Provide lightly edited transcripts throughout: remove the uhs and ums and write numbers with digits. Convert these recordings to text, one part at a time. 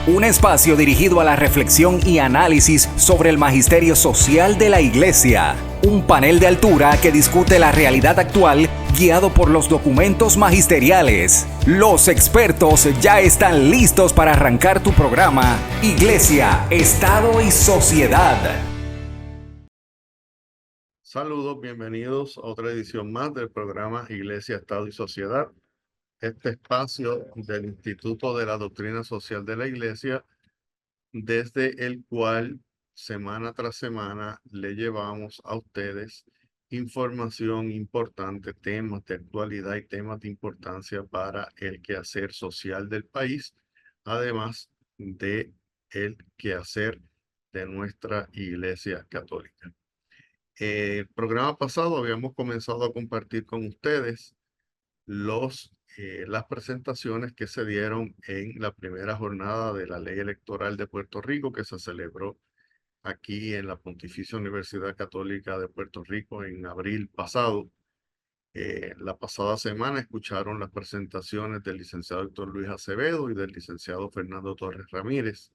Un espacio dirigido a la reflexión y análisis sobre el magisterio social de la Iglesia. Un panel de altura que discute la realidad actual guiado por los documentos magisteriales. Los expertos ya están listos para arrancar tu programa Iglesia, Estado y Sociedad. Saludos, bienvenidos a otra edición más del programa Iglesia, Estado y Sociedad. Este espacio del Instituto de la Doctrina Social de la Iglesia, desde el cual semana tras semana le llevamos a ustedes información importante, temas de actualidad y temas de importancia para el quehacer social del país, además de el quehacer de nuestra Iglesia Católica. El programa pasado habíamos comenzado a compartir con ustedes las presentaciones que se dieron en la primera jornada de la Ley Electoral de Puerto Rico, que se celebró aquí en la Pontificia Universidad Católica de Puerto Rico en abril pasado. La pasada semana escucharon las presentaciones del licenciado Héctor Luis Acevedo y del licenciado Fernando Torres Ramírez.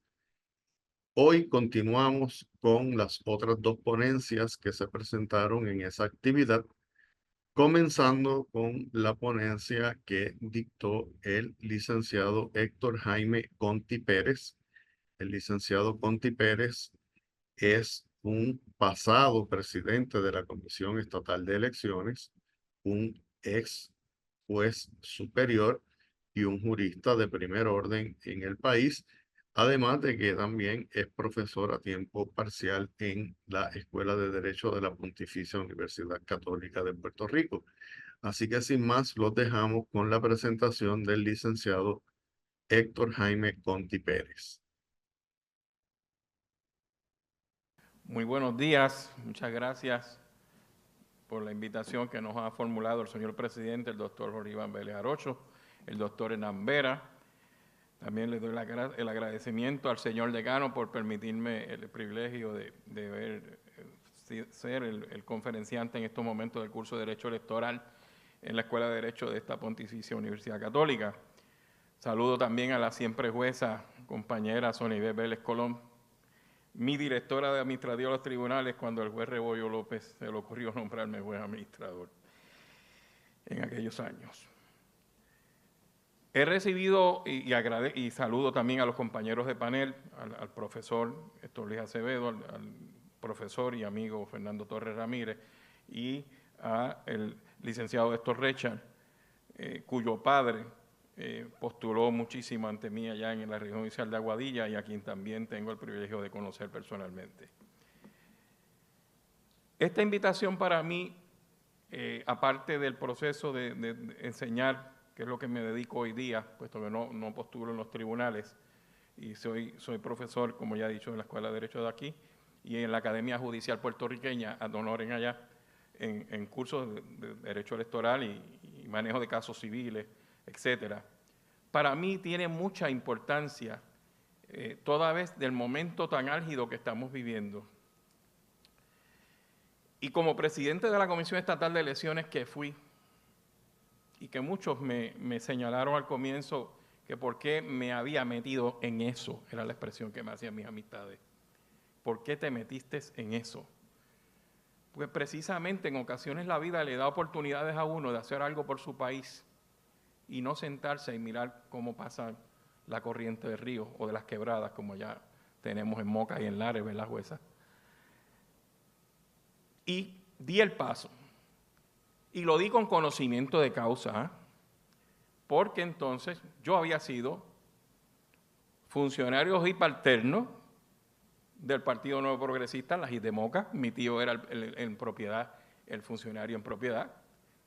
Hoy continuamos con las otras dos ponencias que se presentaron en esa actividad, comenzando con la ponencia que dictó el licenciado Héctor Jaime Conti Pérez. El licenciado Conti Pérez es un pasado presidente de la Comisión Estatal de Elecciones, un ex juez superior y un jurista de primer orden en el país, además de que también es profesor a tiempo parcial en la Escuela de Derecho de la Pontificia Universidad Católica de Puerto Rico. Así que sin más, los dejamos con la presentación del licenciado Héctor Jaime Conti Pérez. Muy buenos días, muchas gracias por la invitación que nos ha formulado el señor presidente, el doctor Jorge Iván Vélez Arocho, el doctor Hernán Vera. También le doy el agradecimiento al señor decano por permitirme el privilegio de ser el conferenciante en estos momentos del curso de Derecho Electoral en la Escuela de Derecho de esta Pontificia Universidad Católica. Saludo también a la siempre jueza, compañera Sonibel Vélez Colón, mi directora de administrativa de los tribunales cuando el juez Rebollo López se le ocurrió nombrarme juez administrador en aquellos años. He recibido y saludo también a los compañeros de panel, al profesor Héctor Luis Acevedo, al profesor y amigo Fernando Torres Ramírez y al licenciado Héctor Recha, cuyo padre postuló muchísimo ante mí allá en la región judicial de Aguadilla y a quien también tengo el privilegio de conocer personalmente. Esta invitación para mí, aparte del proceso de enseñar, que es lo que me dedico hoy día, puesto que no postulo en los tribunales, y soy profesor, como ya he dicho, en la Escuela de Derecho de aquí, y en la Academia Judicial Puertorriqueña, ad honorem allá, en cursos de Derecho Electoral y manejo de casos civiles, etcétera. Para mí tiene mucha importancia, toda vez del momento tan álgido que estamos viviendo. Y como presidente de la Comisión Estatal de Elecciones que fui, y que muchos me señalaron al comienzo que por qué me había metido en eso, era la expresión que me hacían mis amistades. ¿Por qué te metiste en eso? Porque precisamente en ocasiones la vida le da oportunidades a uno de hacer algo por su país y no sentarse y mirar cómo pasa la corriente del río o de las quebradas, como ya tenemos en Moca y en Lares, ¿verdad, jueza? Y di el paso. Y lo di con conocimiento de causa, porque entonces yo había sido funcionario subalterno del Partido Nuevo Progresista, la JIT de Moca. Mi tío era el funcionario en propiedad.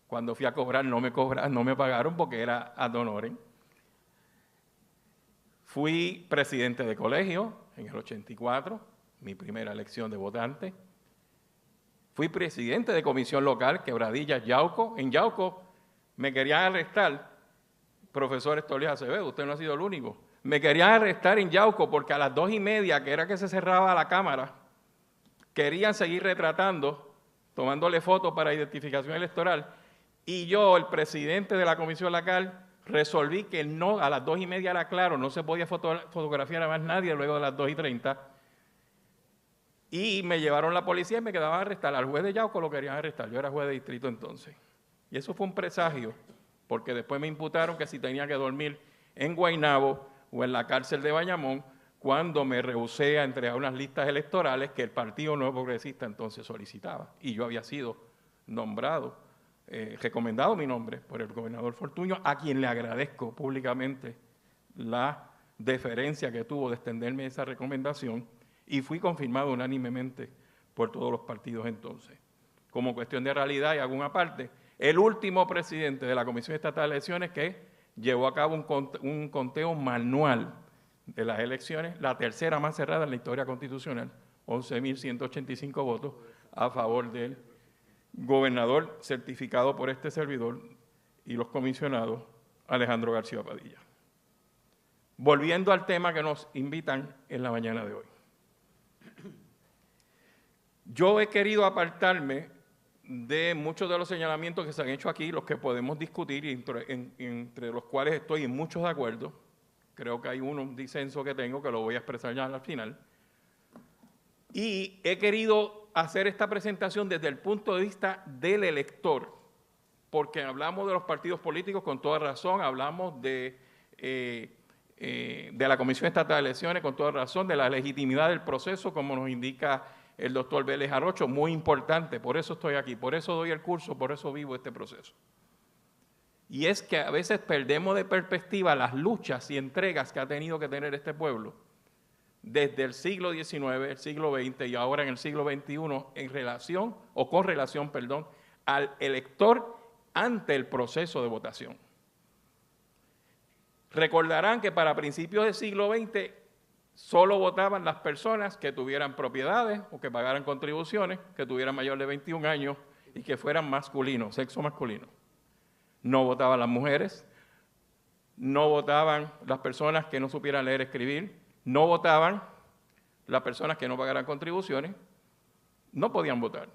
Cuando fui a cobrar no me pagaron porque era ad honorem. Fui presidente de colegio en el 84, mi primera elección de votante. Fui presidente de comisión local, Quebradillas, Yauco. En Yauco me querían arrestar, profesor Héctor Luis Acevedo, usted no ha sido el único. Me querían arrestar en Yauco porque a las 2:30, que era que se cerraba la cámara, querían seguir retratando, tomándole fotos para identificación electoral. Y yo, el presidente de la comisión local, resolví que no, a las 2:30 era claro, no se podía fotografiar a más nadie luego de las 2:30, y me llevaron la policía y me quedaban a arrestar. Al juez de Yauco lo querían arrestar, yo era juez de distrito entonces. Y eso fue un presagio, porque después me imputaron que si tenía que dormir en Guaynabo o en la cárcel de Bayamón, cuando me rehusé a entregar unas listas electorales que el Partido Nuevo Progresista entonces solicitaba. Y yo había sido nombrado, recomendado mi nombre por el gobernador Fortuño, a quien le agradezco públicamente la deferencia que tuvo de extenderme esa recomendación, y fui confirmado unánimemente por todos los partidos entonces. Como cuestión de realidad y hago una parte, el último presidente de la Comisión Estatal de Elecciones que llevó a cabo un conteo manual de las elecciones, la tercera más cerrada en la historia constitucional, 11.185 votos a favor del gobernador certificado por este servidor y los comisionados, Alejandro García Padilla. Volviendo al tema que nos invitan en la mañana de hoy. Yo he querido apartarme de muchos de los señalamientos que se han hecho aquí, los que podemos discutir, entre los cuales estoy en muchos de acuerdo. Creo que hay un disenso que tengo que lo voy a expresar ya al final. Y he querido hacer esta presentación desde el punto de vista del elector, porque hablamos de los partidos políticos con toda razón, hablamos de la Comisión Estatal de Elecciones con toda razón, de la legitimidad del proceso, como nos indica el doctor Vélez Jarocho, muy importante, por eso estoy aquí, por eso doy el curso, por eso vivo este proceso. Y es que a veces perdemos de perspectiva las luchas y entregas que ha tenido que tener este pueblo desde el siglo XIX, el siglo XX y ahora en el siglo XXI en relación, o con relación, perdón, al elector ante el proceso de votación. Recordarán que para principios del siglo XX solo votaban las personas que tuvieran propiedades o que pagaran contribuciones, que tuvieran mayor de 21 años y que fueran masculinos, sexo masculino. No votaban las mujeres, no votaban las personas que no supieran leer y escribir, no votaban las personas que no pagaran contribuciones, no podían votar.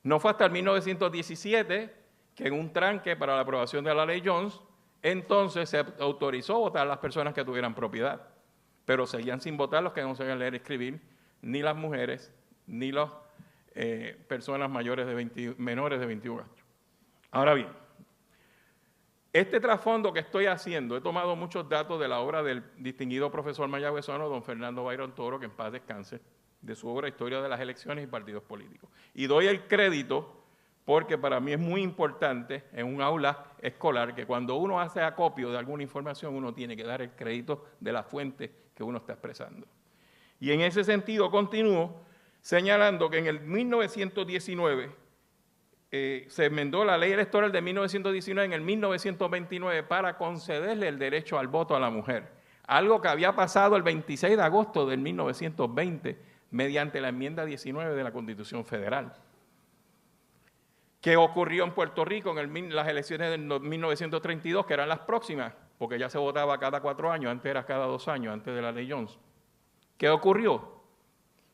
No fue hasta el 1917 que en un tranque para la aprobación de la ley Jones, entonces se autorizó votar a las personas que tuvieran propiedad, pero seguían sin votar los que no sabían leer y escribir, ni las mujeres, ni las personas menores de 21 años. Ahora bien, este trasfondo que estoy haciendo, he tomado muchos datos de la obra del distinguido profesor mayagüezano, don Fernando Byron Toro, que en paz descanse, de su obra Historia de las Elecciones y Partidos Políticos. Y doy el crédito porque para mí es muy importante en un aula escolar que cuando uno hace acopio de alguna información, uno tiene que dar el crédito de la fuente que uno está expresando. Y en ese sentido continúo señalando que en el 1919 se enmendó la ley electoral de 1919 en el 1929 para concederle el derecho al voto a la mujer, algo que había pasado el 26 de agosto del 1920 mediante la enmienda 19 de la Constitución Federal. ¿Qué ocurrió en Puerto Rico en las elecciones de 1932, que eran las próximas? Porque ya se votaba cada 4 años, antes era cada 2 años, antes de la ley Jones. ¿Qué ocurrió?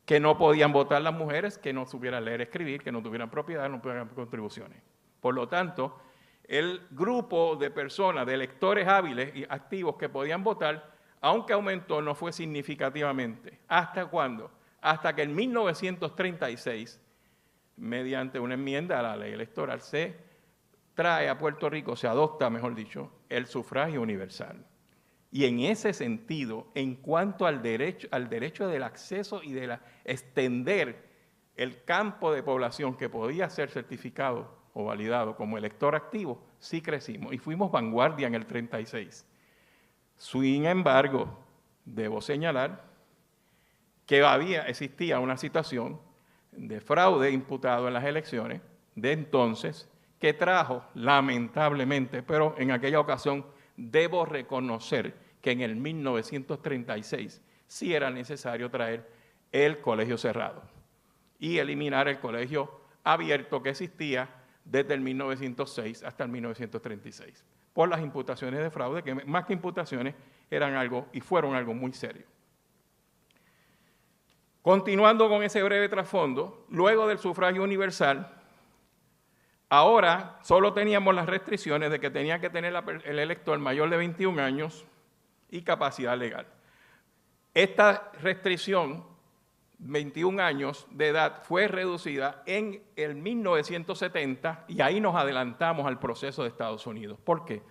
Que no podían votar las mujeres que no supieran leer y escribir, que no tuvieran propiedad, no tuvieran contribuciones. Por lo tanto, el grupo de personas, de electores hábiles y activos que podían votar, aunque aumentó, no fue significativamente. ¿Hasta cuándo? Hasta que en 1936, mediante una enmienda a la ley electoral, se trae a Puerto Rico, se adopta, mejor dicho, el sufragio universal. Y en ese sentido, en cuanto al derecho del acceso y de extender el campo de población que podía ser certificado o validado como elector activo, sí crecimos y fuimos vanguardia en el 36. Sin embargo, debo señalar que existía una situación de fraude imputado en las elecciones de entonces que trajo, lamentablemente, pero en aquella ocasión debo reconocer que en el 1936 sí era necesario traer el colegio cerrado y eliminar el colegio abierto que existía desde el 1906 hasta el 1936, por las imputaciones de fraude, que más que imputaciones eran algo y fueron algo muy serio. Continuando con ese breve trasfondo, luego del sufragio universal, Ahora solo teníamos las restricciones de que tenía que tener el elector mayor de 21 años y capacidad legal. Esta restricción, 21 años de edad, fue reducida en el 1970 y ahí nos adelantamos al proceso de Estados Unidos. ¿Por qué?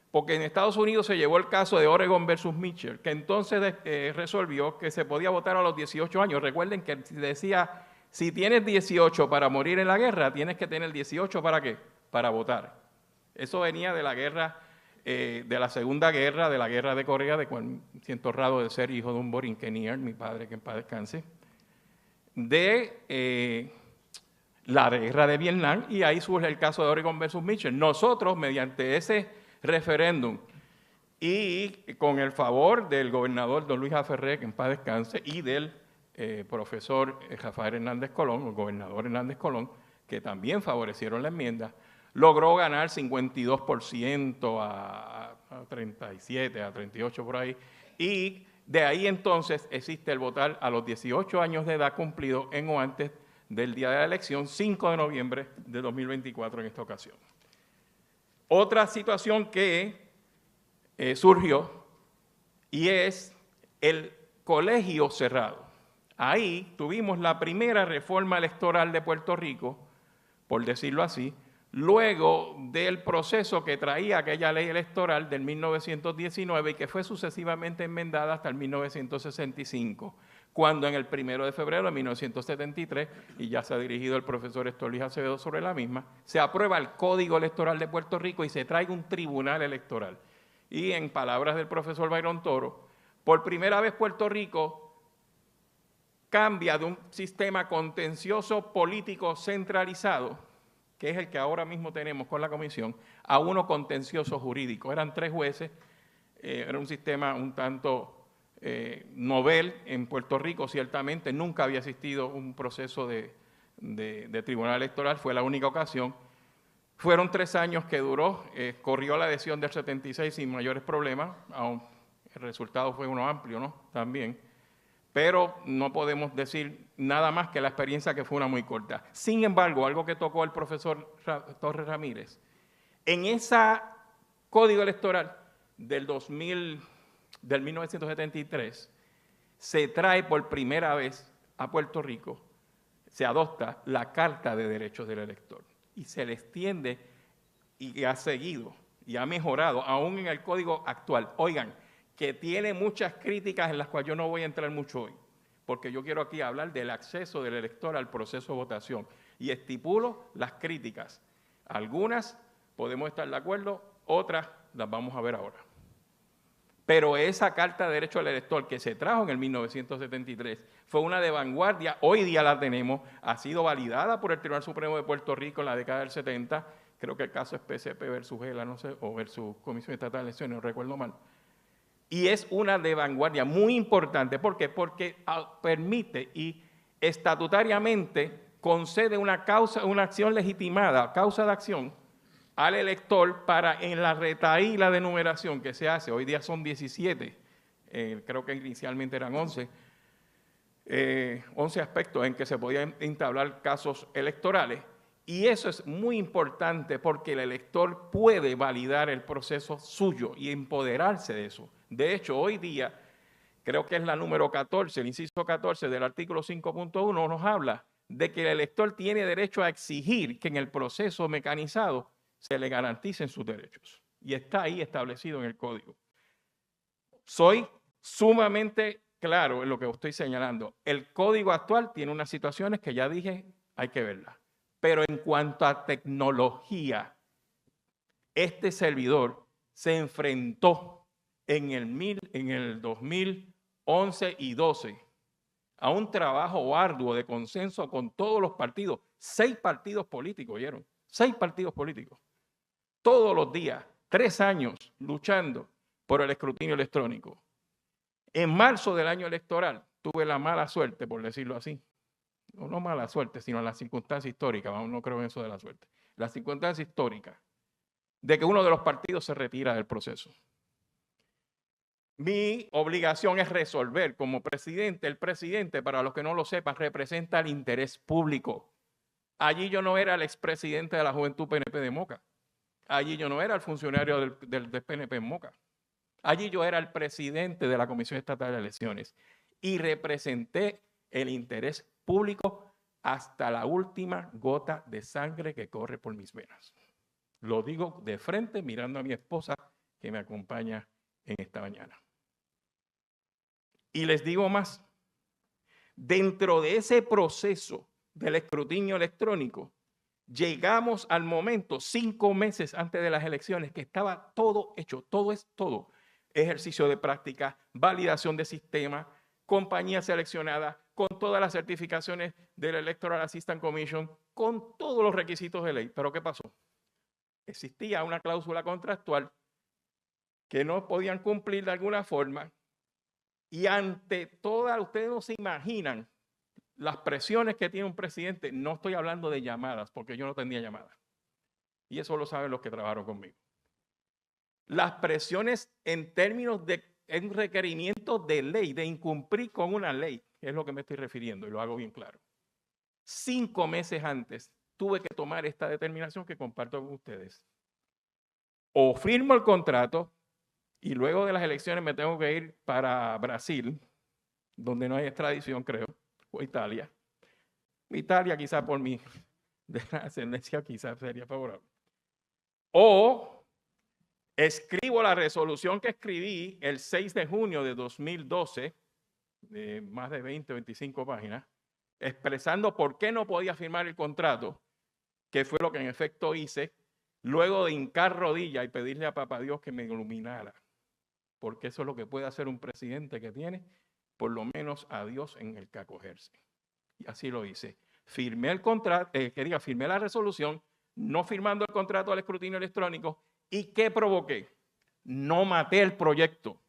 Porque en Estados Unidos se llevó el caso de Oregon versus Mitchell, que entonces resolvió que se podía votar a los 18 años. Recuerden que decía, si tienes 18 para morir en la guerra, tienes que tener 18 ¿para qué? Para votar. Eso venía de la guerra, de la Segunda Guerra, de la Guerra de Corea, de cual siento honrado de ser hijo de un borinquenier, mi padre, que en paz descanse, de la guerra de Vietnam, y ahí surge el caso de Oregon versus Mitchell. Nosotros, mediante ese referéndum y con el favor del gobernador don Luis Aferré, que en paz descanse, y del profesor Rafael Hernández Colón, el gobernador Hernández Colón, que también favorecieron la enmienda, logró ganar 52% a 37, a 38 por ahí, y de ahí entonces existe el votar a los 18 años de edad cumplido en o antes del día de la elección, 5 de noviembre de 2024 en esta ocasión. Otra situación que surgió y es el colegio cerrado. Ahí tuvimos la primera reforma electoral de Puerto Rico, por decirlo así, luego del proceso que traía aquella ley electoral del 1919 y que fue sucesivamente enmendada hasta el 1965, cuando en el 1 de febrero de 1973, y ya se ha dirigido el profesor Héctor Luis Acevedo sobre la misma, se aprueba el Código Electoral de Puerto Rico y se trae un tribunal electoral. Y en palabras del profesor Byron Toro, por primera vez Puerto Rico cambia de un sistema contencioso político centralizado, que es el que ahora mismo tenemos con la comisión, a uno contencioso jurídico. Eran 3 jueces, era un sistema un tanto novel en Puerto Rico, ciertamente nunca había existido un proceso de tribunal electoral, fue la única ocasión. Fueron 3 años que duró, corrió la elección del 76 sin mayores problemas, aunque el resultado fue uno amplio, ¿no? También. Pero no podemos decir nada más que la experiencia que fue una muy corta. Sin embargo, algo que tocó el profesor Torres Ramírez, en ese código electoral del 1973, se trae por primera vez a Puerto Rico, se adopta la Carta de Derechos del Elector y se le extiende y ha seguido y ha mejorado aún en el código actual. Oigan, que tiene muchas críticas en las cuales yo no voy a entrar mucho hoy, porque yo quiero aquí hablar del acceso del elector al proceso de votación y estipulo las críticas. Algunas podemos estar de acuerdo, otras las vamos a ver ahora. Pero esa Carta de Derecho al Elector que se trajo en el 1973 fue una de vanguardia, hoy día la tenemos, ha sido validada por el Tribunal Supremo de Puerto Rico en la década del 70, creo que el caso es PCP versus GELA, no sé, o versus Comisión Estatal de Elecciones, no recuerdo mal. Y es una de vanguardia muy importante. ¿Por qué? Porque permite y estatutariamente concede una acción legitimada, causa de acción, al elector para en la retahíla de numeración que se hace. Hoy día son 17, creo que inicialmente eran 11 aspectos en que se podían entablar casos electorales. Y eso es muy importante porque el elector puede validar el proceso suyo y empoderarse de eso. De hecho, hoy día, creo que es la número 14, el inciso 14 del artículo 5.1 nos habla de que el elector tiene derecho a exigir que en el proceso mecanizado se le garanticen sus derechos. Y está ahí establecido en el código. Soy sumamente claro en lo que estoy señalando. El código actual tiene unas situaciones que ya dije, hay que verlas. Pero en cuanto a tecnología, este servidor se enfrentó en el 2011 y 12 a un trabajo arduo de consenso con todos los partidos, 6 partidos políticos, ¿oyeron? 6 partidos políticos. Todos los días, 3 años luchando por el escrutinio electrónico. En marzo del año electoral tuve la mala suerte, por decirlo así, no mala suerte, sino la circunstancia histórica, no creo en eso de la suerte, la circunstancia histórica de que uno de los partidos se retira del proceso. Mi obligación es resolver como presidente. El presidente, para los que no lo sepan, representa el interés público. Allí yo no era el expresidente de la Juventud PNP de Moca. Allí yo no era el funcionario del PNP en Moca. Allí yo era el presidente de la Comisión Estatal de Elecciones y representé el interés público hasta la última gota de sangre que corre por mis venas. Lo digo de frente mirando a mi esposa que me acompaña en esta mañana. Y les digo más, dentro de ese proceso del escrutinio electrónico, llegamos al momento 5 meses antes de las elecciones que estaba todo hecho, todo es todo. Ejercicio de práctica, validación de sistema, compañía seleccionada, con todas las certificaciones del Electoral Assistance Commission, con todos los requisitos de ley. ¿Pero qué pasó? Existía una cláusula contractual que no podían cumplir de alguna forma y ante todas, ustedes no se imaginan las presiones que tiene un presidente. No estoy hablando de llamadas porque yo no tenía llamadas y eso lo saben los que trabajaron conmigo. Las presiones en términos de un requerimiento de ley, de incumplir con una ley, es lo que me estoy refiriendo y lo hago bien claro. 5 meses antes tuve que tomar esta determinación que comparto con ustedes. O firmo el contrato y luego de las elecciones me tengo que ir para Brasil, donde no hay extradición, creo, o Italia. Italia quizás por mi ascendencia quizás sería favorable. O escribo la resolución que escribí el 6 de junio de 2012, de más de 20 o 25 páginas, expresando por qué no podía firmar el contrato, que fue lo que en efecto hice, luego de hincar rodillas y pedirle a Papá Dios que me iluminara, porque eso es lo que puede hacer un presidente que tiene, por lo menos a Dios en el que acogerse. Y así lo hice. Firmé el contrato, firmé la resolución, no firmando el contrato al escrutinio electrónico. ¿Y qué provoqué? No maté el proyecto.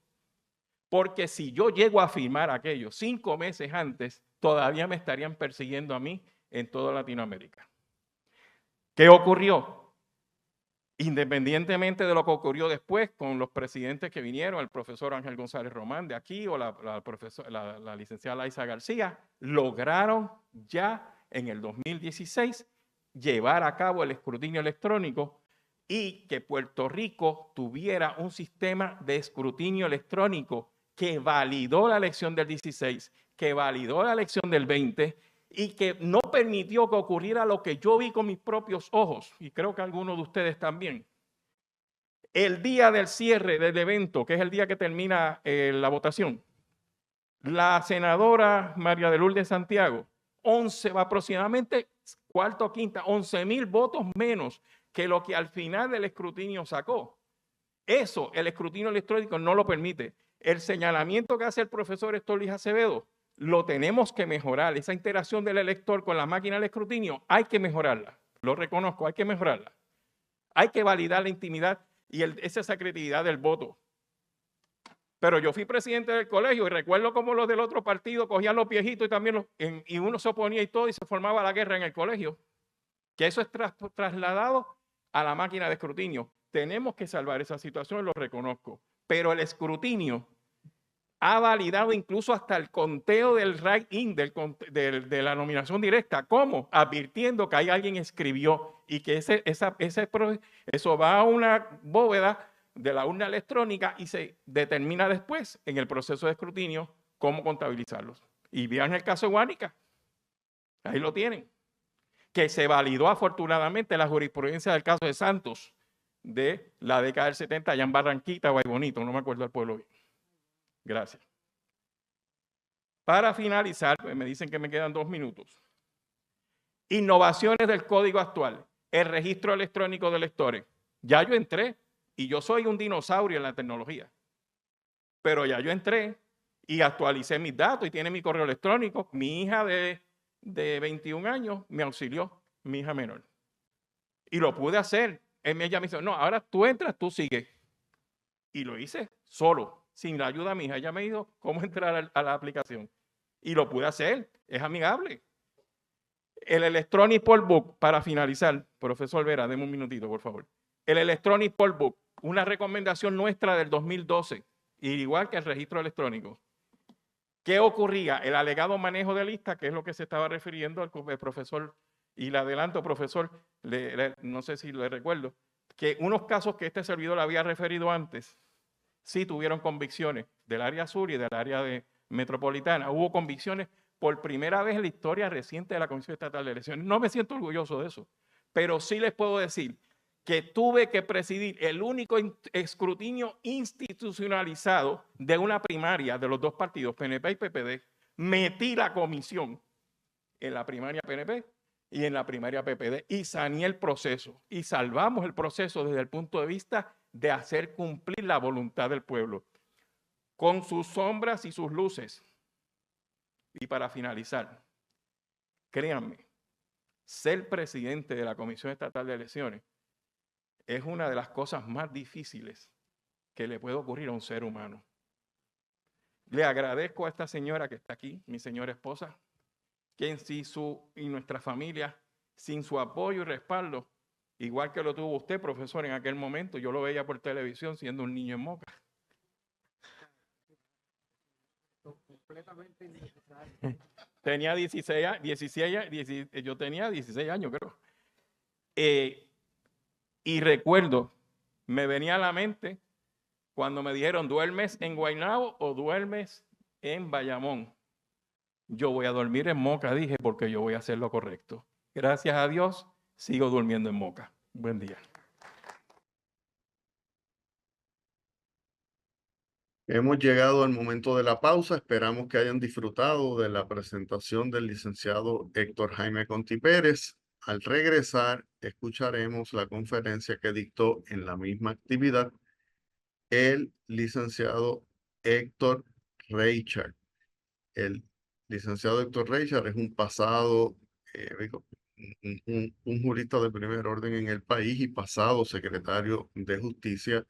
Porque si yo llego a firmar aquello 5 meses antes, todavía me estarían persiguiendo a mí en toda Latinoamérica. ¿Qué ocurrió? Independientemente de lo que ocurrió después con los presidentes que vinieron, el profesor Ángel González Román de aquí o la licenciada Laisa García, lograron ya en el 2016 llevar a cabo el escrutinio electrónico y que Puerto Rico tuviera un sistema de escrutinio electrónico que validó la elección del 16, que validó la elección del 20 y que no permitió que ocurriera lo que yo vi con mis propios ojos, y creo que algunos de ustedes también. El día del cierre del evento, que es el día que termina la votación, la senadora María de Lourdes Santiago, aproximadamente cuarta o quinta, 11,000 votos menos que lo que al final del escrutinio sacó. Eso, el escrutinio electrónico no lo permite. El señalamiento que hace el profesor Estorlis Acevedo, lo tenemos que mejorar. Esa interacción del elector con la máquina del escrutinio hay que mejorarla. Lo reconozco, hay que mejorarla. Hay que validar la intimidad y esa secretividad del voto. Pero yo fui presidente del colegio y recuerdo cómo los del otro partido cogían los viejitos y también y uno se oponía y todo y se formaba la guerra en el colegio. Que eso es trasladado a la máquina de escrutinio. Tenemos que salvar esa situación, lo reconozco. Pero el escrutinio ha validado incluso hasta el conteo del write-in, de la nominación directa. ¿Cómo? Advirtiendo que hay alguien escribió y que eso va a una bóveda de la urna electrónica y se determina después en el proceso de escrutinio cómo contabilizarlos. Y vean el caso de Guánica. Ahí lo tienen. Que se validó afortunadamente la jurisprudencia del caso de Santos de la década del 70 allá en Barranquita o Bonito, no me acuerdo del pueblo bien. Gracias. Para finalizar, pues me dicen que me quedan 2 minutos. Innovaciones del código actual. El registro electrónico de electores. Ya yo entré y yo soy un dinosaurio en la tecnología. Pero ya yo entré y actualicé mis datos y tiene mi correo electrónico. Mi hija de 21 años me auxilió, mi hija menor. Y lo pude hacer. Ella me dice, no, ahora tú entras, tú sigues. Y lo hice solo, sin la ayuda de mi hija. Ella me dijo cómo entrar a la aplicación. Y lo pude hacer, es amigable. El Electronic Poll Book, para finalizar, profesor Vera, deme un minutito, por favor. El Electronic Poll Book, una recomendación nuestra del 2012, igual que el registro electrónico. ¿Qué ocurría? El alegado manejo de lista, que es lo que se estaba refiriendo el profesor Y le adelanto, profesor, no sé si le recuerdo, que unos casos que este servidor había referido antes, sí tuvieron convicciones del área sur y del área metropolitana. Hubo convicciones por primera vez en la historia reciente de la Comisión Estatal de Elecciones. No me siento orgulloso de eso, pero sí les puedo decir que tuve que presidir el único escrutinio institucionalizado de una primaria de los dos partidos, PNP y PPD. Metí la comisión en la primaria PNP y en la primaria PPD y saneé el proceso y salvamos el proceso desde el punto de vista de hacer cumplir la voluntad del pueblo, con sus sombras y sus luces. Y para finalizar, créanme, ser presidente de la Comisión Estatal de Elecciones es una de las cosas más difíciles que le puede ocurrir a un ser humano. Le agradezco a esta señora que está aquí, mi señora esposa, que y nuestra familia, sin su apoyo y respaldo, igual que lo tuvo usted, profesor, en aquel momento, yo lo veía por televisión siendo un niño en Moca. Completamente innecesario. Tenía 16, yo tenía 16 años, creo. Y recuerdo, me venía a la mente cuando me dijeron, ¿duermes en Guaynabo o duermes en Bayamón? Yo voy a dormir en Moca, dije, porque yo voy a hacer lo correcto. Gracias a Dios, sigo durmiendo en Moca. Buen día. Hemos llegado al momento de la pausa. Esperamos que hayan disfrutado de la presentación del licenciado Héctor Jaime Conti Pérez. Al regresar, escucharemos la conferencia que dictó en la misma actividad el licenciado Héctor Reichard. El licenciado Héctor Reichard es un pasado, un jurista de primer orden en el país y pasado secretario de Justicia,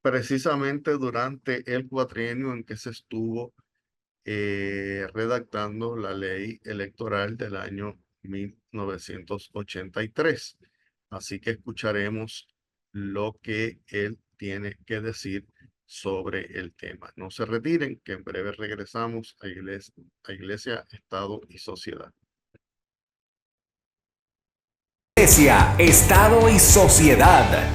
precisamente durante el cuatrienio en que se estuvo redactando la ley electoral del año 1983. Así que escucharemos lo que él tiene que decir sobre el tema. No se retiren, que en breve regresamos a Iglesia, Estado y Sociedad. Iglesia, Estado y Sociedad.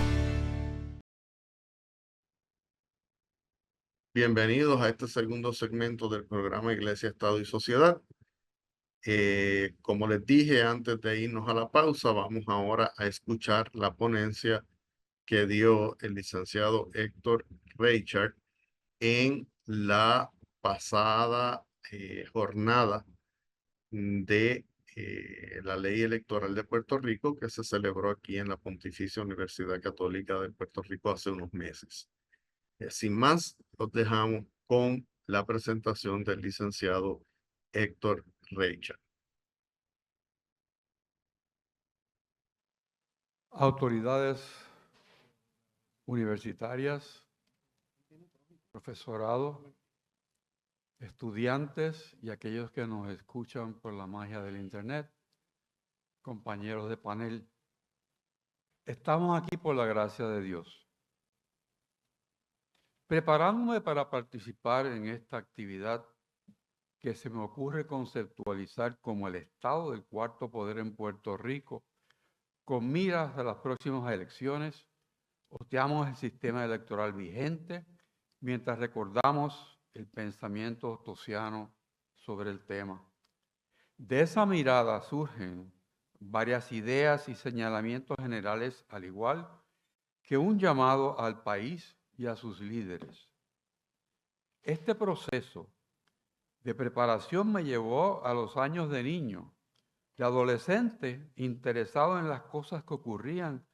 Bienvenidos a este segundo segmento del programa Iglesia, Estado y Sociedad. Como les dije antes de irnos a la pausa, vamos ahora a escuchar la ponencia que dio el licenciado Héctor Reichard en la pasada jornada de la ley electoral de Puerto Rico que se celebró aquí en la Pontificia Universidad Católica de Puerto Rico hace unos meses. Sin más, los dejamos con la presentación del licenciado Héctor Reichard. Autoridades universitarias, profesorado, estudiantes y aquellos que nos escuchan por la magia del Internet, compañeros de panel, estamos aquí por la gracia de Dios. Preparándome para participar en esta actividad que se me ocurre conceptualizar como el estado del cuarto poder en Puerto Rico, con miras a las próximas elecciones, hosteamos el sistema electoral vigente mientras recordamos el pensamiento ostosiano sobre el tema. De esa mirada surgen varias ideas y señalamientos generales, al igual que un llamado al país y a sus líderes. Este proceso de preparación me llevó a los años de niño, de adolescente interesado en las cosas que ocurrían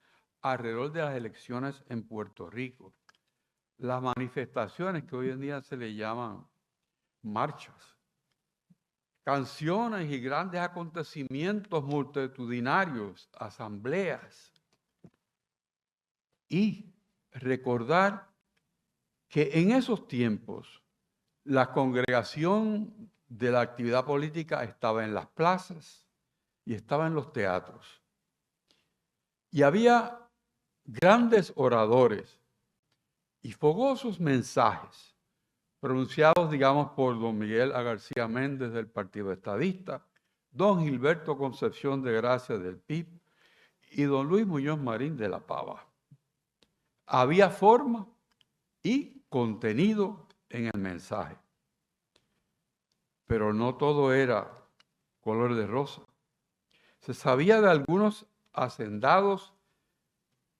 alrededor de las elecciones en Puerto Rico, las manifestaciones que hoy en día se le llaman marchas, canciones y grandes acontecimientos multitudinarios, asambleas, y recordar que en esos tiempos la congregación de la actividad política estaba en las plazas y estaba en los teatros. Y había grandes oradores y fogosos mensajes pronunciados, digamos, por don Miguel A. García Méndez del Partido Estadista, don Gilberto Concepción de Gracia del PIB y don Luis Muñoz Marín de la Pava. Había forma y contenido en el mensaje, pero no todo era color de rosa. Se sabía de algunos hacendados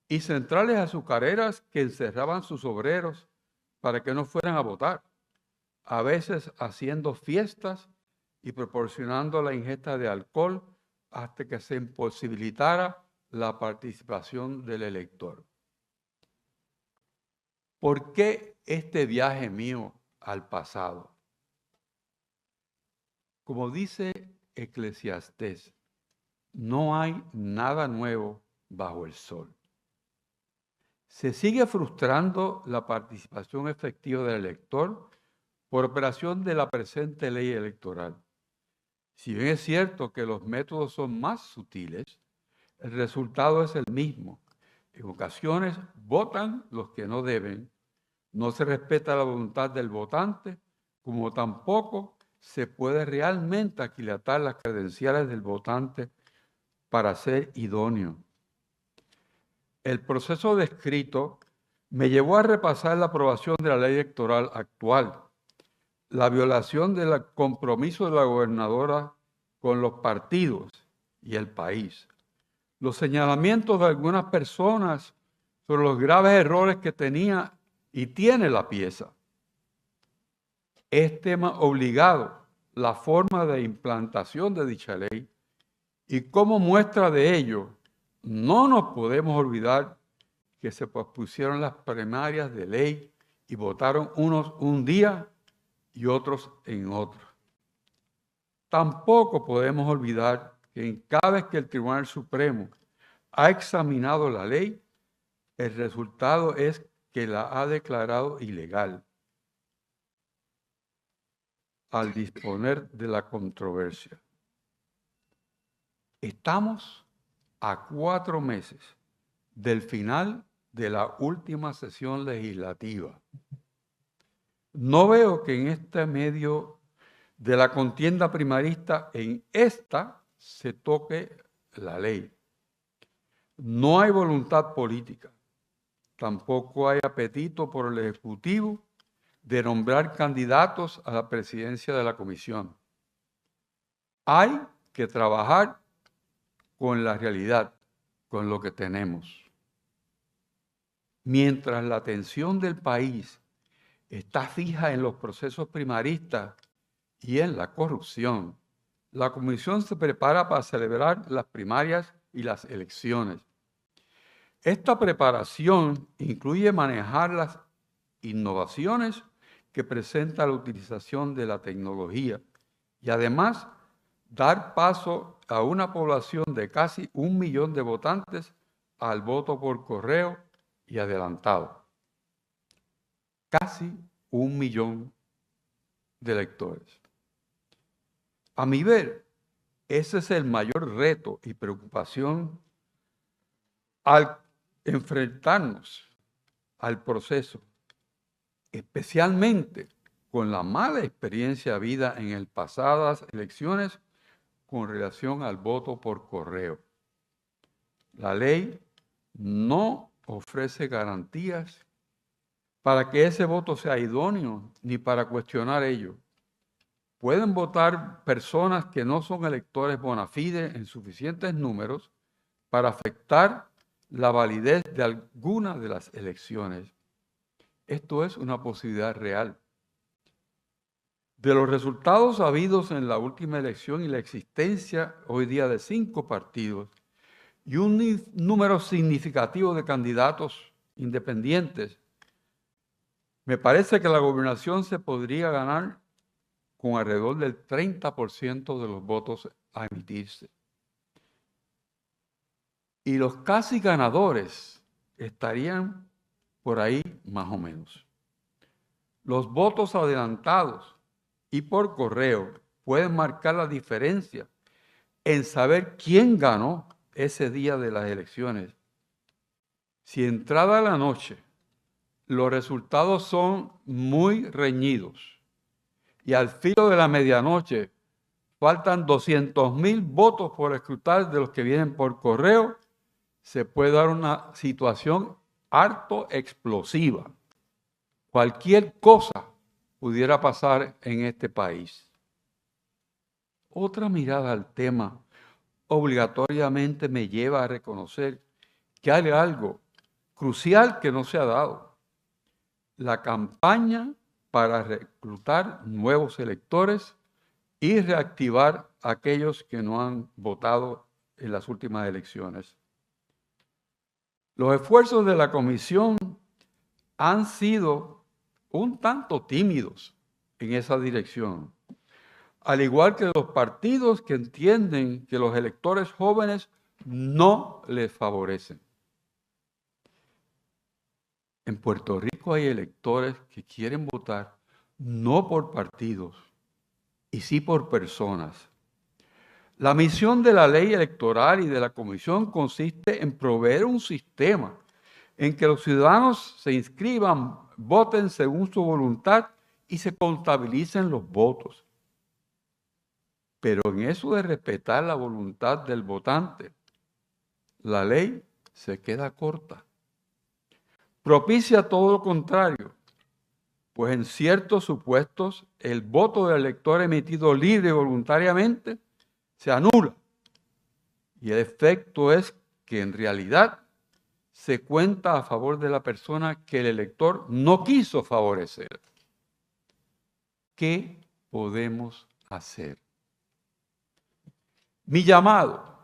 y centrales azucareras que encerraban sus obreros para que no fueran a votar, a veces haciendo fiestas y proporcionando la ingesta de alcohol hasta que se imposibilitara la participación del elector. ¿Por qué este viaje mío al pasado? Como dice Eclesiastés, no hay nada nuevo bajo el sol. Se sigue frustrando la participación efectiva del elector por operación de la presente ley electoral. Si bien es cierto que los métodos son más sutiles, el resultado es el mismo. En ocasiones votan los que no deben, no se respeta la voluntad del votante, como tampoco se puede realmente aquilatar las credenciales del votante para ser idóneo. El proceso descrito me llevó a repasar la aprobación de la ley electoral actual, la violación del compromiso de la gobernadora con los partidos y el país, los señalamientos de algunas personas sobre los graves errores que tenía y tiene la pieza. Es tema obligado la forma de implantación de dicha ley y como muestra de ello, no nos podemos olvidar que se pospusieron las primarias de ley y votaron unos un día y otros en otro. Tampoco podemos olvidar que cada vez que el Tribunal Supremo ha examinado la ley, el resultado es que la ha declarado ilegal al disponer de la controversia. Estamos a 4 meses del final de la última sesión legislativa. No veo que en este medio de la contienda primarista, en esta se toque la ley. No hay voluntad política, tampoco hay apetito por el Ejecutivo de nombrar candidatos a la presidencia de la Comisión. Hay que trabajar con la realidad, con lo que tenemos. Mientras la atención del país está fija en los procesos primaristas y en la corrupción, la Comisión se prepara para celebrar las primarias y las elecciones. Esta preparación incluye manejar las innovaciones que presenta la utilización de la tecnología y además dar paso a una población de casi 1 millón de votantes al voto por correo y adelantado. Casi 1 millón de electores. A mi ver, ese es el mayor reto y preocupación al enfrentarnos al proceso, especialmente con la mala experiencia habida en las pasadas elecciones con relación al voto por correo. La ley no ofrece garantías para que ese voto sea idóneo ni para cuestionar ello. Pueden votar personas que no son electores bona fide en suficientes números para afectar la validez de alguna de las elecciones. Esto es una posibilidad real. De los resultados habidos en la última elección y la existencia hoy día de 5 partidos y un número significativo de candidatos independientes, me parece que la gobernación se podría ganar con alrededor del 30% de los votos a emitirse. Y los casi ganadores estarían por ahí más o menos. Los votos adelantados y por correo pueden marcar la diferencia en saber quién ganó ese día de las elecciones. Si entrada la noche los resultados son muy reñidos y al filo de la medianoche faltan 200,000 votos por escrutar de los que vienen por correo, se puede dar una situación harto explosiva. Cualquier cosa pudiera pasar en este país. Otra mirada al tema obligatoriamente me lleva a reconocer que hay algo crucial que no se ha dado. La campaña para reclutar nuevos electores y reactivar a aquellos que no han votado en las últimas elecciones. Los esfuerzos de la comisión han sido un tanto tímidos en esa dirección, al igual que los partidos que entienden que los electores jóvenes no les favorecen. En Puerto Rico hay electores que quieren votar no por partidos, y sí por personas. La misión de la ley electoral y de la comisión consiste en proveer un sistema en que los ciudadanos se inscriban, voten según su voluntad y se contabilicen los votos. Pero en eso de respetar la voluntad del votante, la ley se queda corta. Propicia todo lo contrario, pues en ciertos supuestos el voto del elector emitido libre y voluntariamente se anula. Y el efecto es que en realidad se cuenta a favor de la persona que el elector no quiso favorecer. ¿Qué podemos hacer? Mi llamado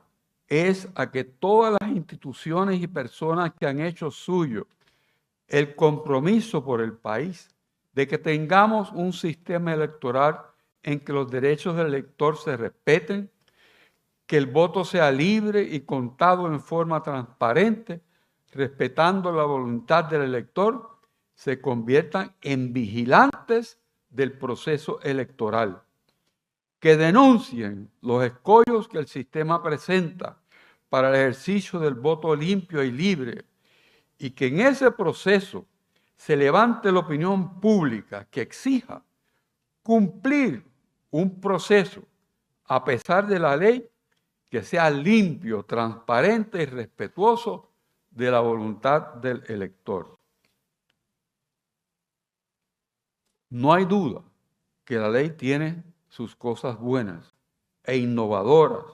es a que todas las instituciones y personas que han hecho suyo el compromiso por el país de que tengamos un sistema electoral en que los derechos del elector se respeten, que el voto sea libre y contado en forma transparente, respetando la voluntad del elector, se conviertan en vigilantes del proceso electoral, que denuncien los escollos que el sistema presenta para el ejercicio del voto limpio y libre, y que en ese proceso se levante la opinión pública que exija cumplir un proceso, a pesar de la ley, que sea limpio, transparente y respetuoso de la voluntad del elector. No hay duda que la ley tiene sus cosas buenas e innovadoras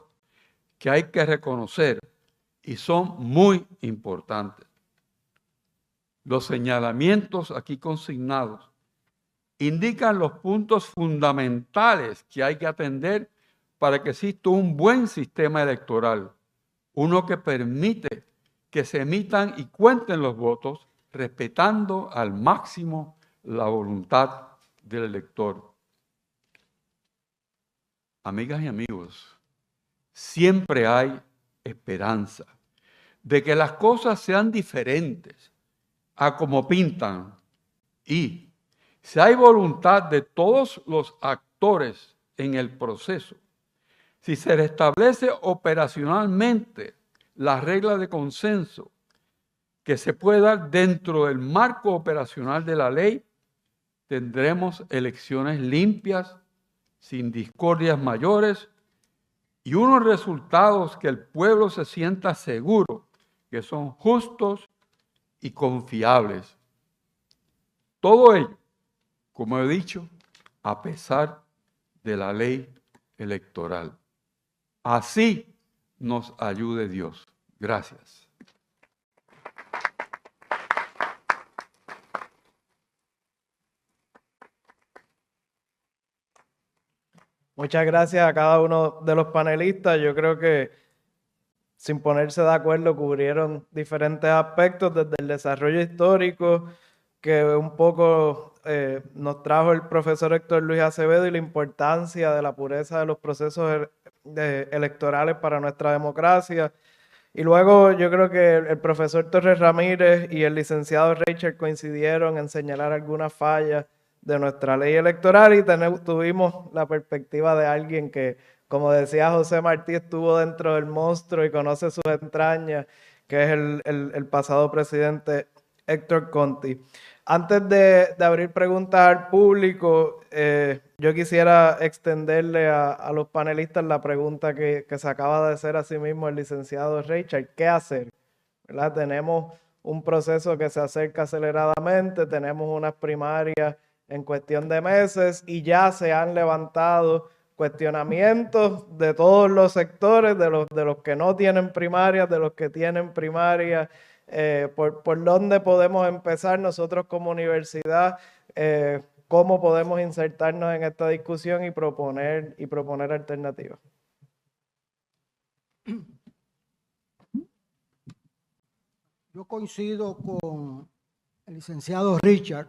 que hay que reconocer y son muy importantes. Los señalamientos aquí consignados indican los puntos fundamentales que hay que atender para que exista un buen sistema electoral, uno que permite que se emitan y cuenten los votos respetando al máximo la voluntad del elector. Amigas y amigos, siempre hay esperanza de que las cosas sean diferentes a como pintan, y si hay voluntad de todos los actores en el proceso, si se restablece operacionalmente la regla de consenso que se puede dar dentro del marco operacional de la ley, tendremos elecciones limpias, sin discordias mayores, y unos resultados que el pueblo se sienta seguro que son justos y confiables. Todo ello, como he dicho, a pesar de la ley electoral. Así nos ayude Dios. Gracias. Muchas gracias a cada uno de los panelistas. Yo creo que sin ponerse de acuerdo cubrieron diferentes aspectos desde el desarrollo histórico que un poco nos trajo el profesor Héctor Luis Acevedo y la importancia de la pureza de los procesos electorales para nuestra democracia. Y luego yo creo que el profesor Torres Ramírez y el licenciado Rachel coincidieron en señalar algunas fallas de nuestra ley electoral y tuvimos la perspectiva de alguien que, como decía José Martí, estuvo dentro del monstruo y conoce sus entrañas, que es el pasado presidente Héctor Conti. Antes de abrir preguntas al público, yo quisiera extenderle a los panelistas la pregunta que se acaba de hacer a sí mismo el licenciado Richard. ¿Qué hacer? ¿Verdad? Tenemos un proceso que se acerca aceleradamente, tenemos unas primarias en cuestión de meses y ya se han levantado cuestionamientos de todos los sectores, de los que no tienen primarias, de los que tienen primarias. ¿Por dónde podemos empezar nosotros como universidad? ¿Cómo podemos insertarnos en esta discusión y proponer alternativas? Yo coincido con el licenciado Richard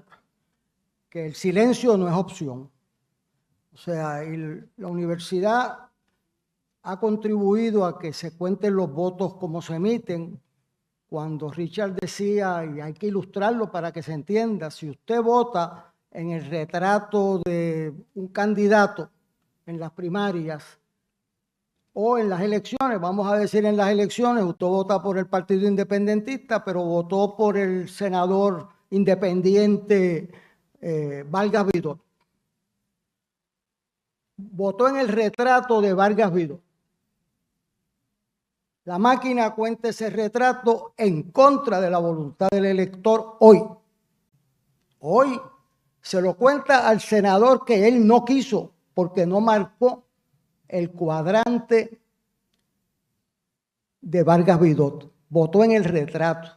que el silencio no es opción. O sea, la universidad ha contribuido a que se cuenten los votos como se emiten. Cuando Richard decía, y hay que ilustrarlo para que se entienda, si usted vota en el retrato de un candidato en las primarias o en las elecciones, vamos a decir en las elecciones, usted vota por el Partido Independentista, pero votó por el senador independiente Vargas Vidot. Votó en el retrato de Vargas Vidot. La máquina cuenta ese retrato en contra de la voluntad del elector hoy. Hoy se lo cuenta al senador que él no quiso porque no marcó el cuadrante de Vargas Vidot. Votó en el retrato.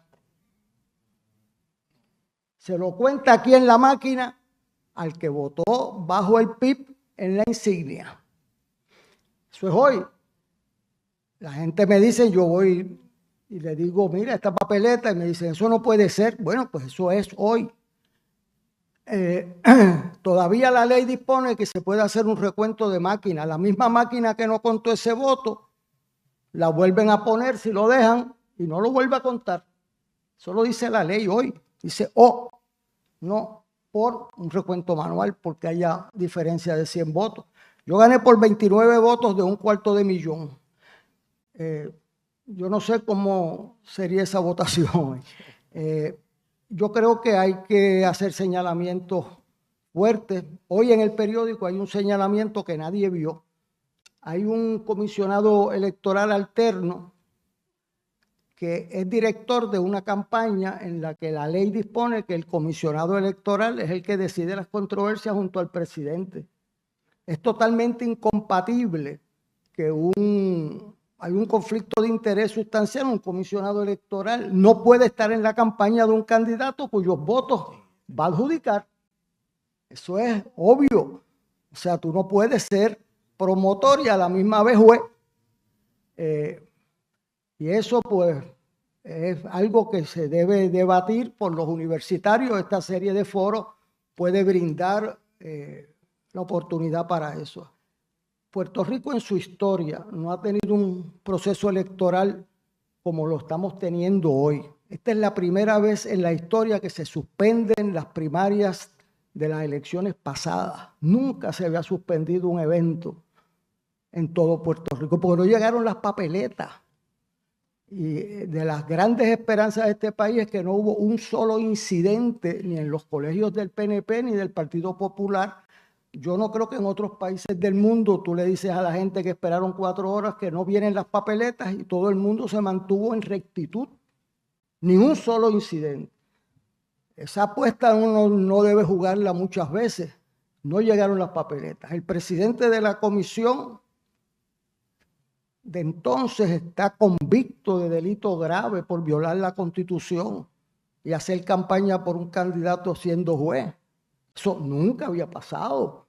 Se lo cuenta aquí en la máquina al que votó bajo el PIB en la insignia. Eso es hoy. La gente me dice, yo voy y le digo, mira esta papeleta, y me dicen, eso no puede ser. Bueno, pues eso es hoy. Todavía la ley dispone que se puede hacer un recuento de máquina. La misma máquina que no contó ese voto, la vuelven a poner si lo dejan y no lo vuelve a contar. Eso lo dice la ley hoy. Dice, no por un recuento manual porque haya diferencia de 100 votos. Yo gané por 29 votos de 250,000. Yo no sé cómo sería esa votación. Yo creo que hay que hacer señalamientos fuertes. Hoy en el periódico hay un señalamiento que nadie vio. Hay un comisionado electoral alterno que es director de una campaña en la que la ley dispone que el comisionado electoral es el que decide las controversias junto al presidente. Es totalmente incompatible que hay un conflicto de interés sustancial. Un comisionado electoral no puede estar en la campaña de un candidato cuyos votos va a adjudicar. Eso es obvio. O sea, tú no puedes ser promotor y a la misma vez juez. Y eso pues es algo que se debe debatir por los universitarios. Esta serie de foros puede brindar la oportunidad para eso. Puerto Rico en su historia no ha tenido un proceso electoral como lo estamos teniendo hoy. Esta es la primera vez en la historia que se suspenden las primarias de las elecciones pasadas. Nunca se había suspendido un evento en todo Puerto Rico porque no llegaron las papeletas. Y de las grandes esperanzas de este país es que no hubo un solo incidente ni en los colegios del PNP ni del Partido Popular. Yo no creo que en otros países del mundo tú le dices a la gente que esperaron 4 horas que no vienen las papeletas y todo el mundo se mantuvo en rectitud. Ni un solo incidente. Esa apuesta uno no debe jugarla muchas veces. No llegaron las papeletas. El presidente de la comisión de entonces está convicto de delito grave por violar la Constitución y hacer campaña por un candidato siendo juez. Eso nunca había pasado.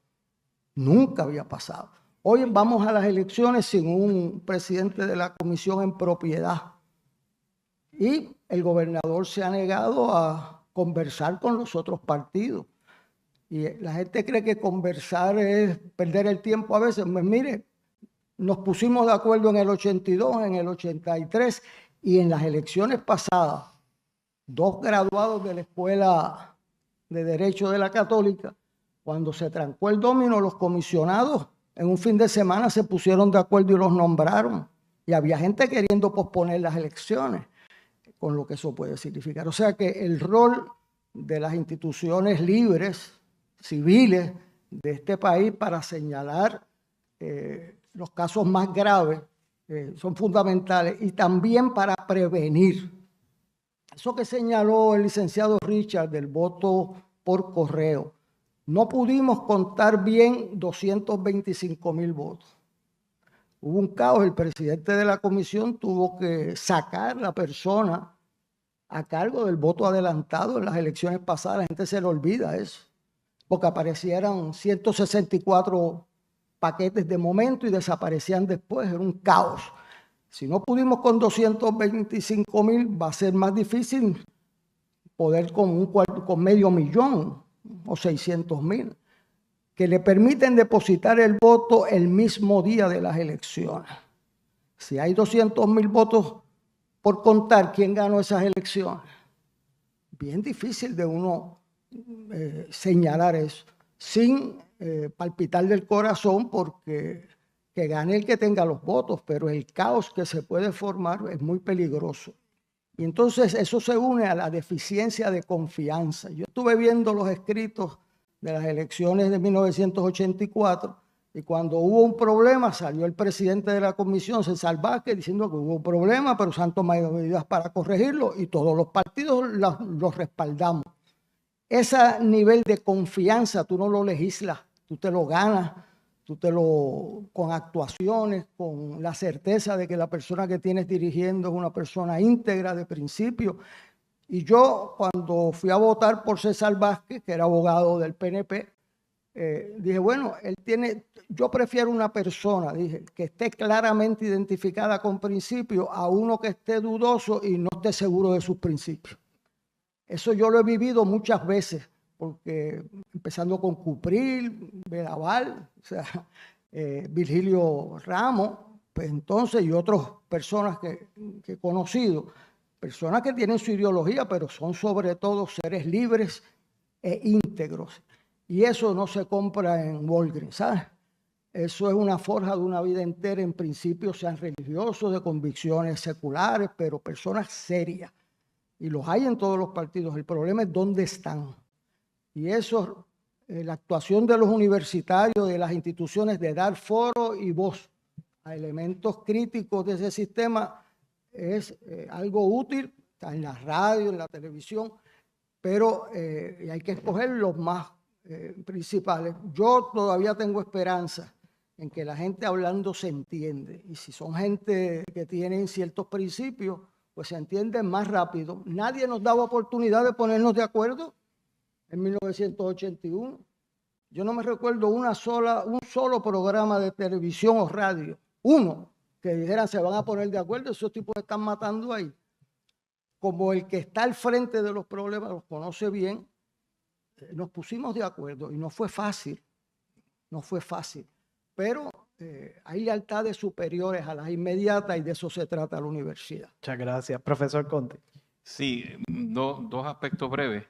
Nunca había pasado. Hoy vamos a las elecciones sin un presidente de la comisión en propiedad. Y el gobernador se ha negado a conversar con los otros partidos. Y la gente cree que conversar es perder el tiempo a veces. Pues mire, nos pusimos de acuerdo en el 82, en el 83 y en las elecciones pasadas. 2 graduados de la Escuela de Derecho de la Católica, cuando se trancó el dominó, los comisionados en un fin de semana se pusieron de acuerdo y los nombraron. Y había gente queriendo posponer las elecciones. con lo que eso puede significar. O sea que el rol de las instituciones libres, civiles de este país para señalar los casos más graves son fundamentales y también para prevenir. Eso que señaló el licenciado Richard del voto por correo, no pudimos contar bien 225,000 votos. Hubo un caos, el presidente de la comisión tuvo que sacar la persona a cargo del voto adelantado en las elecciones pasadas. La gente se le olvida eso, porque aparecieran 164 paquetes de momento y desaparecían después. Era un caos. Si no pudimos con 225,000, va a ser más difícil poder con medio millón o 600,000, que le permiten depositar el voto el mismo día de las elecciones. Si hay 200,000 votos por contar, ¿quién ganó esas elecciones? Bien difícil de uno señalar eso, sin palpitar del corazón, porque que gane el que tenga los votos, pero el caos que se puede formar es muy peligroso. Y entonces eso se une a la deficiencia de confianza. Yo estuve viendo los escritos de las elecciones de 1984 y cuando hubo un problema salió el presidente de la comisión, César Vázquez, diciendo que hubo un problema, pero se han tomado medidas para corregirlo y todos los partidos los respaldamos. Ese nivel de confianza tú no lo legislas, tú te lo ganas, con actuaciones, con la certeza de que la persona que tienes dirigiendo es una persona íntegra de principio. Y yo, cuando fui a votar por César Vázquez, que era abogado del PNP, dije, bueno, yo prefiero una persona, dije, que esté claramente identificada con principios a uno que esté dudoso y no esté seguro de sus principios. Eso yo lo he vivido muchas veces, porque empezando con Cupril, Bedaval, o sea, Virgilio Ramos, pues entonces, y otras personas que he conocido, personas que tienen su ideología, pero son sobre todo seres libres e íntegros. Y eso no se compra en Walgreens, ¿sabes? Eso es una forja de una vida entera, en principio, sean religiosos, de convicciones seculares, pero personas serias. Y los hay en todos los partidos. El problema es dónde están. Y eso, la actuación de los universitarios, de las instituciones, de dar foro y voz a elementos críticos de ese sistema, es algo útil, está en la radio, en la televisión, pero hay que escoger los más principales. Yo todavía tengo esperanza en que la gente hablando se entiende, y si son gente que tienen ciertos principios, pues se entienden más rápido. Nadie nos daba oportunidad de ponernos de acuerdo en 1981. Yo no me recuerdo un solo programa de televisión o radio, uno, que dijeran se van a poner de acuerdo, esos tipos están matando ahí. Como el que está al frente de los problemas los conoce bien, nos pusimos de acuerdo y no fue fácil, pero hay lealtades superiores a las inmediatas y de eso se trata la universidad. Muchas gracias. Profesor Conte. Sí, dos aspectos breves.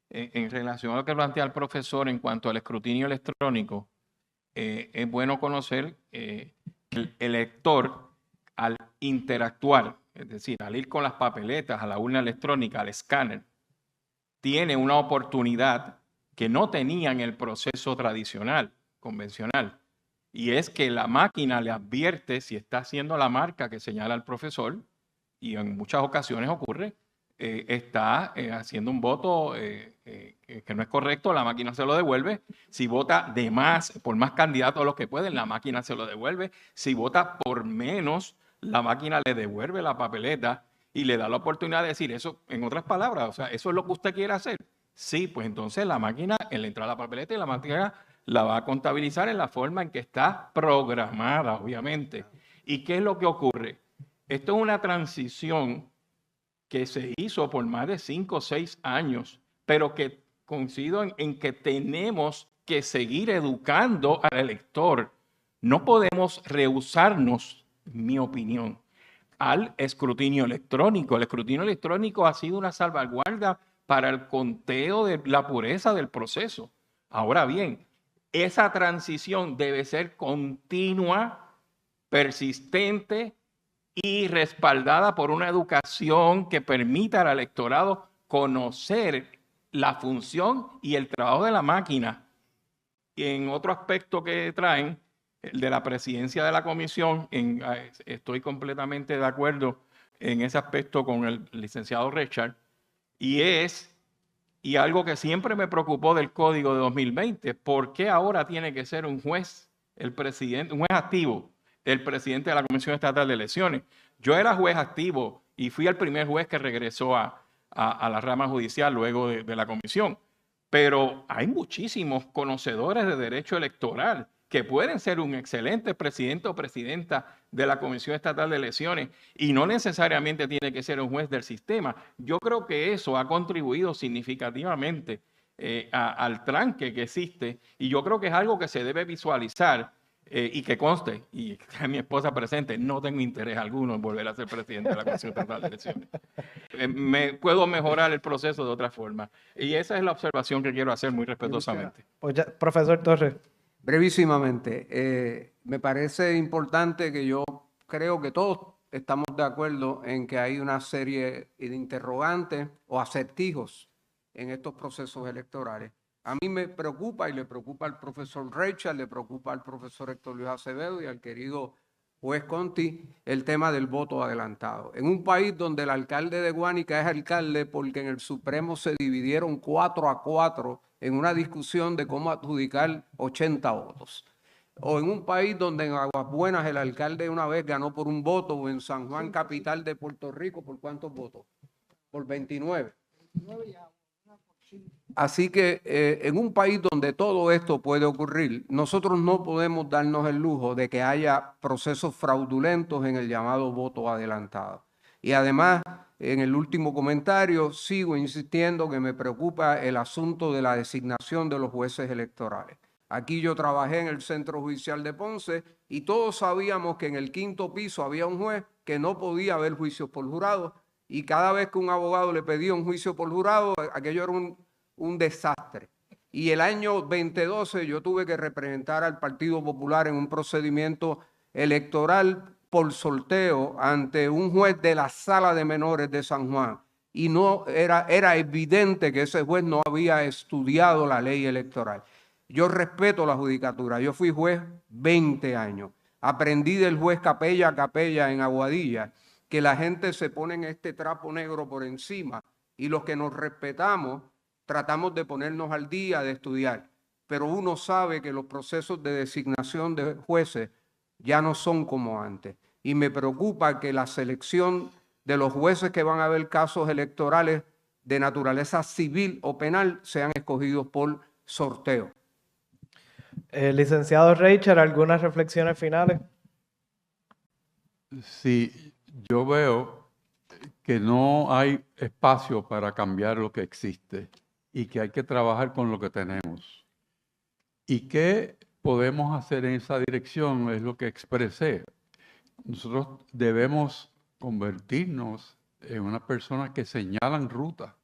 En relación a lo que plantea el profesor en cuanto al escrutinio electrónico, es bueno conocer que el elector, al interactuar, es decir, al ir con las papeletas a la urna electrónica, al escáner, tiene una oportunidad que no tenía en el proceso tradicional, convencional, y es que la máquina le advierte si está haciendo la marca que señala el profesor, y en muchas ocasiones ocurre, está haciendo un voto que no es correcto, la máquina se lo devuelve. Si vota de más, por más candidatos a los que pueden, la máquina se lo devuelve. Si vota por menos, la máquina le devuelve la papeleta y le da la oportunidad de decir eso, en otras palabras, o sea, ¿eso es lo que usted quiere hacer? Sí, pues entonces la máquina, le entra la papeleta y la máquina la va a contabilizar en la forma en que está programada, obviamente. ¿Y qué es lo que ocurre? Esto es una transición que se hizo por más de 5 o 6 años, pero que coincido en que tenemos que seguir educando al elector. No podemos rehusarnos, en mi opinión, al escrutinio electrónico. El escrutinio electrónico ha sido una salvaguarda para el conteo de la pureza del proceso. Ahora bien, esa transición debe ser continua, persistente y respaldada por una educación que permita al electorado conocer la función y el trabajo de la máquina. Y en otro aspecto que traen, el de la presidencia de la comisión, estoy completamente de acuerdo en ese aspecto con el licenciado Richard, y algo que siempre me preocupó del Código de 2020, ¿por qué ahora tiene que ser un juez, el presidente, un juez activo, el presidente de la Comisión Estatal de Elecciones? Yo era juez activo y fui el primer juez que regresó a la rama judicial luego de la comisión. Pero hay muchísimos conocedores de derecho electoral que pueden ser un excelente presidente o presidenta de la Comisión Estatal de Elecciones y no necesariamente tiene que ser un juez del sistema. Yo creo que eso ha contribuido significativamente al tranque que existe, y yo creo que es algo que se debe visualizar y que conste, y que mi esposa presente, no tengo interés alguno en volver a ser presidente de la Comisión Estatal de Elecciones. Puedo mejorar el proceso de otra forma. Y esa es la observación que quiero hacer muy respetuosamente. Pues ya, profesor Torres. Brevísimamente, me parece importante que yo creo que todos estamos de acuerdo en que hay una serie de interrogantes o acertijos en estos procesos electorales. A mí me preocupa y le preocupa al profesor Richard, le preocupa al profesor Héctor Luis Acevedo y al querido juez Conti el tema del voto adelantado. En un país donde el alcalde de Guánica es alcalde porque en el Supremo se dividieron 4-4 en una discusión de cómo adjudicar 80 votos. O en un país donde en Aguas Buenas el alcalde una vez ganó por un voto, o en San Juan, capital de Puerto Rico, ¿por cuántos votos? Por 29. Así que en un país donde todo esto puede ocurrir, nosotros no podemos darnos el lujo de que haya procesos fraudulentos en el llamado voto adelantado. Y además, en el último comentario, sigo insistiendo que me preocupa el asunto de la designación de los jueces electorales. Aquí yo trabajé en el Centro Judicial de Ponce y todos sabíamos que en el 5º piso había un juez que no podía haber juicios por jurado, y cada vez que un abogado le pedía un juicio por jurado, aquello era un desastre. Y el año 2012 yo tuve que representar al Partido Popular en un procedimiento electoral por sorteo ante un juez de la Sala de Menores de San Juan. Y no era evidente que ese juez no había estudiado la ley electoral. Yo respeto la judicatura. Yo fui juez 20 años. Aprendí del juez Capella a Capella en Aguadilla que la gente se pone en este trapo negro por encima, y los que nos respetamos tratamos de ponernos al día, de estudiar, pero uno sabe que los procesos de designación de jueces ya no son como antes. Y me preocupa que la selección de los jueces que van a ver casos electorales de naturaleza civil o penal sean escogidos por sorteo. Licenciado Richard, ¿algunas reflexiones finales? Sí, yo veo que no hay espacio para cambiar lo que existe y que hay que trabajar con lo que tenemos. ¿Y qué podemos hacer en esa dirección? Es lo que expresé. Nosotros debemos convertirnos en una persona que señalan ruta,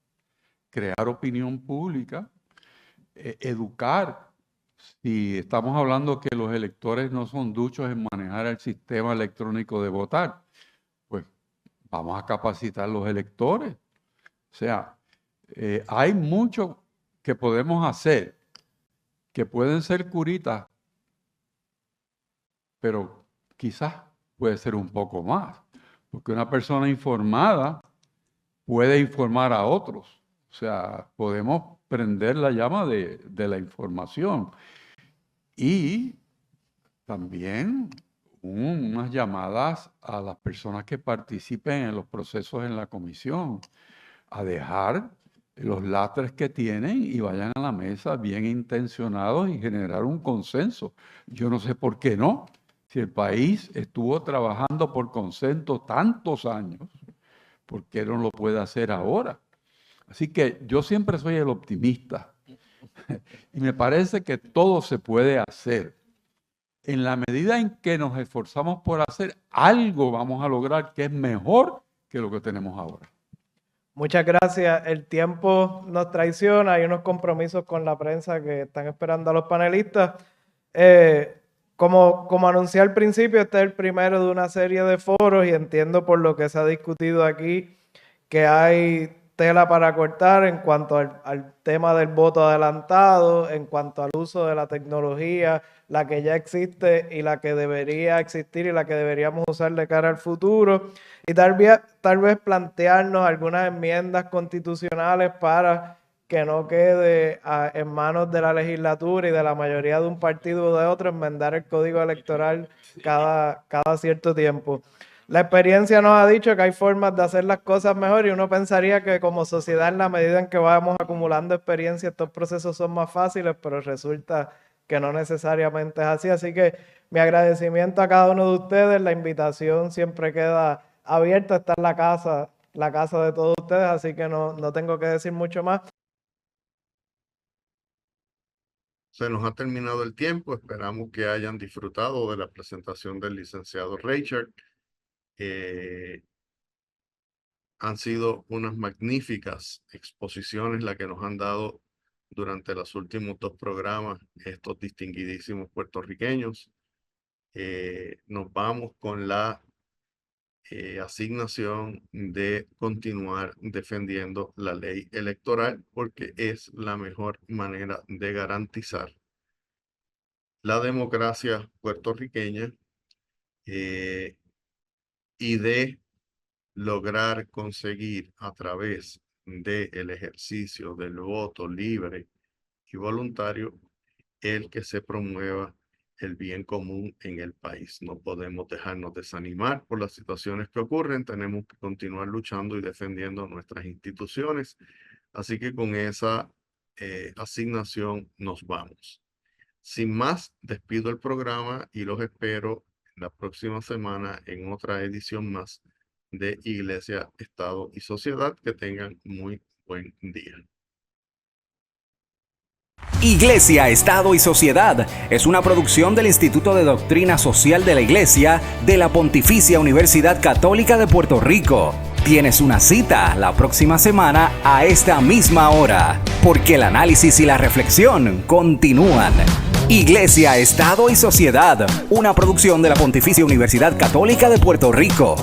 crear opinión pública, educar. Si estamos hablando que los electores no son duchos en manejar el sistema electrónico de votar, pues vamos a capacitar a los electores. O sea, hay mucho que podemos hacer, que pueden ser curitas, pero quizás puede ser un poco más, porque una persona informada puede informar a otros. O sea, podemos prender la llama de la información. Y también unas llamadas a las personas que participen en los procesos en la comisión, a dejar los lastres que tienen y vayan a la mesa bien intencionados y generar un consenso. Yo no sé por qué no. Si el país estuvo trabajando por consenso tantos años, ¿por qué no lo puede hacer ahora? Así que yo siempre soy el optimista y me parece que todo se puede hacer. En la medida en que nos esforzamos por hacer algo, vamos a lograr que es mejor que lo que tenemos ahora. Muchas gracias. El tiempo nos traiciona. Hay unos compromisos con la prensa que están esperando a los panelistas. como anuncié al principio, este es el primero de una serie de foros y entiendo por lo que se ha discutido aquí que hay tela para cortar en cuanto al tema del voto adelantado, en cuanto al uso de la tecnología, la que ya existe y la que debería existir y la que deberíamos usar de cara al futuro, y tal vez plantearnos algunas enmiendas constitucionales para que no quede en manos de la legislatura y de la mayoría de un partido o de otro enmendar el código electoral cada cierto tiempo. La experiencia nos ha dicho que hay formas de hacer las cosas mejor y uno pensaría que como sociedad, en la medida en que vamos acumulando experiencia, estos procesos son más fáciles, pero resulta que no necesariamente es así. Así que mi agradecimiento a cada uno de ustedes, la invitación siempre queda abierta, está en la casa de todos ustedes, así que no tengo que decir mucho más. Se nos ha terminado el tiempo, esperamos que hayan disfrutado de la presentación del licenciado Reichert. Han sido unas magníficas exposiciones las que nos han dado durante los últimos 2 programas estos distinguidísimos puertorriqueños. Nos vamos con la asignación de continuar defendiendo la ley electoral porque es la mejor manera de garantizar la democracia puertorriqueña y de lograr conseguir a través del ejercicio del voto libre y voluntario el que se promueva el bien común en el país. No podemos dejarnos desanimar por las situaciones que ocurren, tenemos que continuar luchando y defendiendo nuestras instituciones. Así que con esa asignación nos vamos. Sin más, despido el programa y los espero la próxima semana en otra edición más de Iglesia, Estado y Sociedad. Que tengan muy buen día. Iglesia, Estado y Sociedad es una producción del Instituto de Doctrina Social de la Iglesia de la Pontificia Universidad Católica de Puerto Rico. Tienes una cita la próxima semana a esta misma hora, porque el análisis y la reflexión continúan. Iglesia, Estado y Sociedad, una producción de la Pontificia Universidad Católica de Puerto Rico.